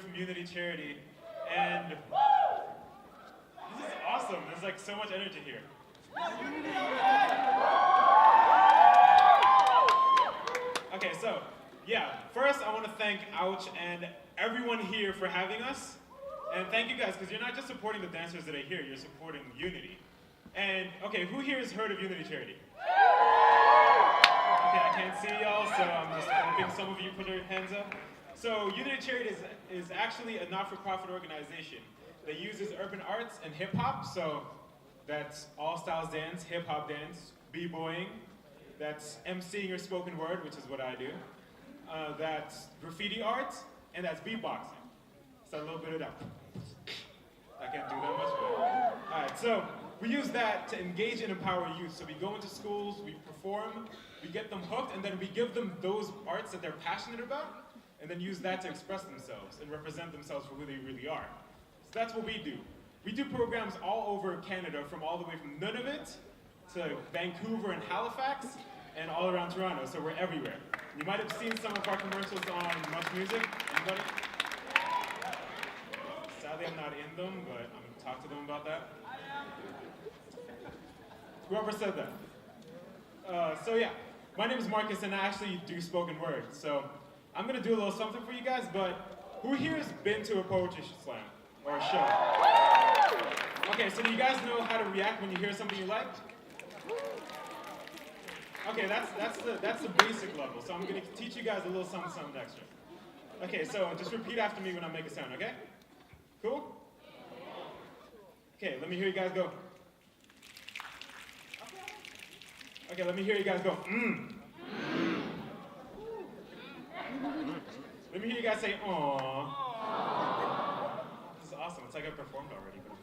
from Unity Charity, and this is awesome. There's like so much energy here. Okay, so yeah, first I want to thank Ouch and everyone here for having us, and thank you guys because you're not just supporting the dancers that are here, you're supporting Unity. And okay, who here has heard of Unity Charity? Okay, I can't see y'all, so I'm just hoping some of you put your hands up. So Unity Charity is actually a not-for-profit organization that uses urban arts and hip-hop, so that's all styles dance, hip-hop dance, b-boying, that's emceeing or spoken word, which is what I do, that's graffiti art, and that's beatboxing. So a little bit of that. I can't do that much, but all right, so we use that to engage and empower youth. So we go into schools, we perform, we get them hooked, and then we give them those arts that they're passionate about, and then use that to express themselves and represent themselves for who they really are. So that's what we do. We do programs all over Canada, from all the way from Nunavut to Vancouver and Halifax, and all around Toronto, so we're everywhere. You might have seen some of our commercials on Much Music. Anybody? Sadly, I'm not in them, but I'm going to talk to them about that. Whoever said that. So yeah, my name is Marcus, and I actually do spoken word. So I'm going to do a little something for you guys, but who here has been to a poetry slam or a show? Okay, so do you guys know how to react when you hear something you like? Okay, that's the basic level. So I'm going to teach you guys a little something extra. Okay, so just repeat after me when I make a sound, okay? Cool? Okay, let me hear you guys go. Okay, let me hear you guys go. Let me hear you guys say, aww. This is awesome. It's like I performed already. But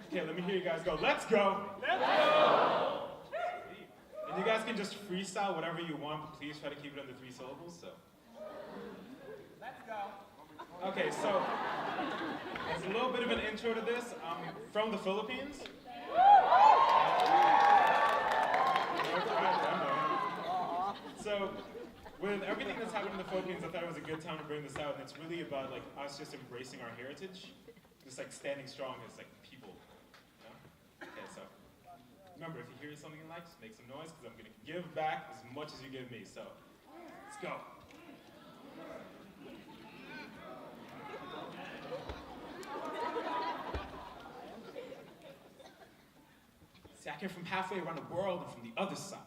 okay, let me hear you guys go. Let's go. Let's go. And you guys can just freestyle whatever you want, but please try to keep it under 3 syllables. So. Let's go. Okay, so as a little bit of an intro to this, I'm from the Philippines. So with everything that's happened in the Philippines, I thought it was a good time to bring this out, and it's really about like us just embracing our heritage, just like standing strong as like people. You know? Okay, so remember, if you hear something you like, just make some noise, because I'm gonna give back as much as you give me. So let's go. See, I came from halfway around the world and from the other side.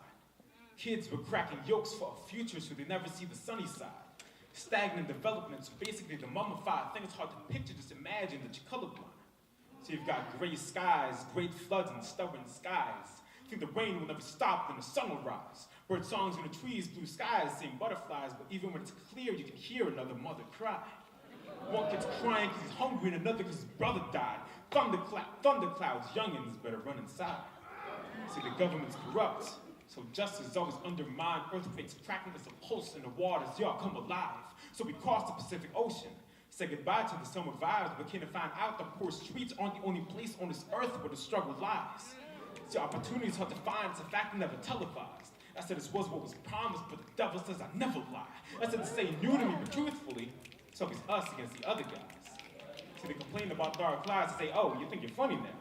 Kids were cracking yolks for a future so they never see the sunny side. Stagnant development, so basically the mummified thing is hard to picture, just imagine that you're colorblind. So you've got gray skies, great floods, and stubborn skies. Think the rain will never stop, then the sun will rise. Bird songs in the trees, blue skies, seeing butterflies, but even when it's clear, you can hear another mother cry. One kid's crying because he's hungry, and another because his brother died. Thunder clouds, youngins better run inside. See, the government's corrupt, so justice is always undermined. Earthquakes cracking us a pulse in the waters, y'all come alive. So we cross the Pacific Ocean, say goodbye to the summer vibes, but came to find out the poor streets aren't the only place on this earth where the struggle lies. See, opportunity is hard to find, it's a fact never televised. I said this was what was promised, but the devil says I never lie. I said to say new to me, but truthfully, so it's us against the other guys. See, they complain about dark clouds and say, oh, you think you're funny now?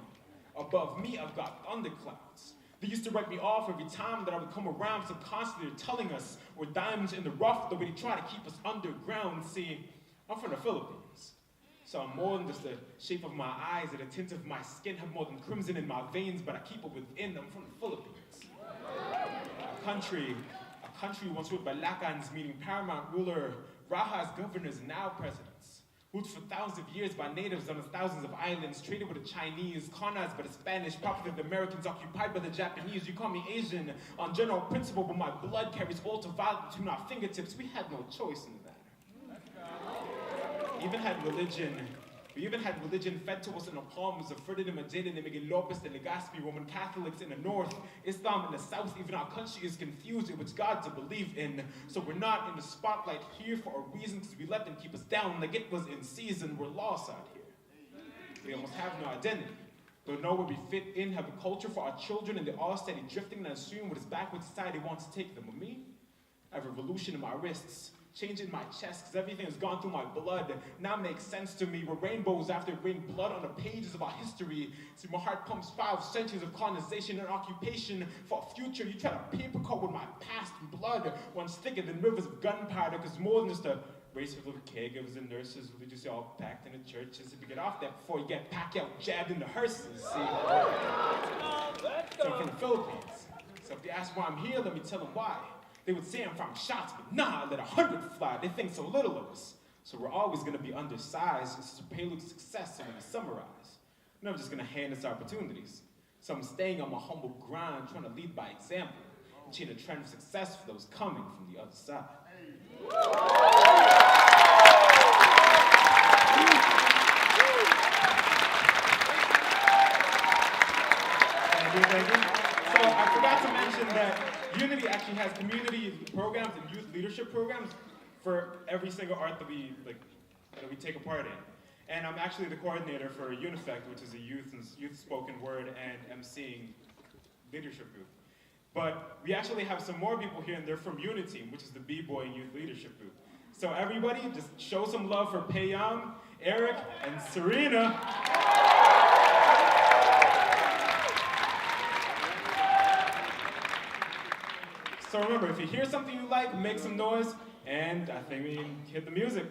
Above me, I've got thunderclouds. They used to write me off every time that I would come around, so constantly they're telling us we're diamonds in the rough, the way they try to keep us underground. See, I'm from the Philippines, so I'm more than just the shape of my eyes or the tint of my skin, have more than crimson in my veins, but I keep it within. I'm from the Philippines. A country once ruled by Lacans, meaning paramount ruler, Rajas, governors, now presidents. Ruled for thousands of years by natives on thousands of islands, traded with the Chinese, colonized by the Spanish, popular the Americans, occupied by the Japanese. You call me Asian on general principle, but my blood carries ultraviolet between our fingertips. We had no choice in that. We even had religion fed to us in the palms of Ferdinand Magellan and Miguel Lopez de Legazpi, Roman Catholics in the north, Islam in the south. Even our country is confused in which God to believe in. So we're not in the spotlight here for a reason, because we let them keep us down like it was in season. We're lost out here. We almost have no identity. Don't know where we fit in, have a culture for our children, and they're all steady drifting and assume what is backward society wants to take them. With me, I have revolution in my wrists. changing my chest because everything has gone through my blood. Now makes sense to me. We're rainbows after it rained blood on the pages of our history. See, my heart pumps 5 centuries of colonization and occupation for a future. You try to paper cut with my past blood, once thicker than rivers of gunpowder, because more than just a race of little caregivers and nurses, religiously all packed in the churches. If you get off that before you get Pacquiao jabbed in the hearses, see? So I'm from the Philippines. So if you ask why I'm here, let me tell them why. They would say I'm firing shots, but nah, I let 100 fly. They think so little of us. So we're always gonna be undersized. This is a prelude to success, so when we summarize, I'm never just gonna hand us opportunities. So I'm staying on my humble grind, trying to lead by example, and change a trend of success for those coming from the other side. Thank you. So I forgot to mention that Unity actually has community programs and youth leadership programs for every single art that we take a part in. And I'm actually the coordinator for Unifect, which is a youth spoken word and emceeing leadership group. But we actually have some more people here, and they're from Unity, which is the B-Boy Youth Leadership Group. So everybody, just show some love for Peyam, Eric, and Serena. So remember, if you hear something you like, make some noise, and I think we can hit the music.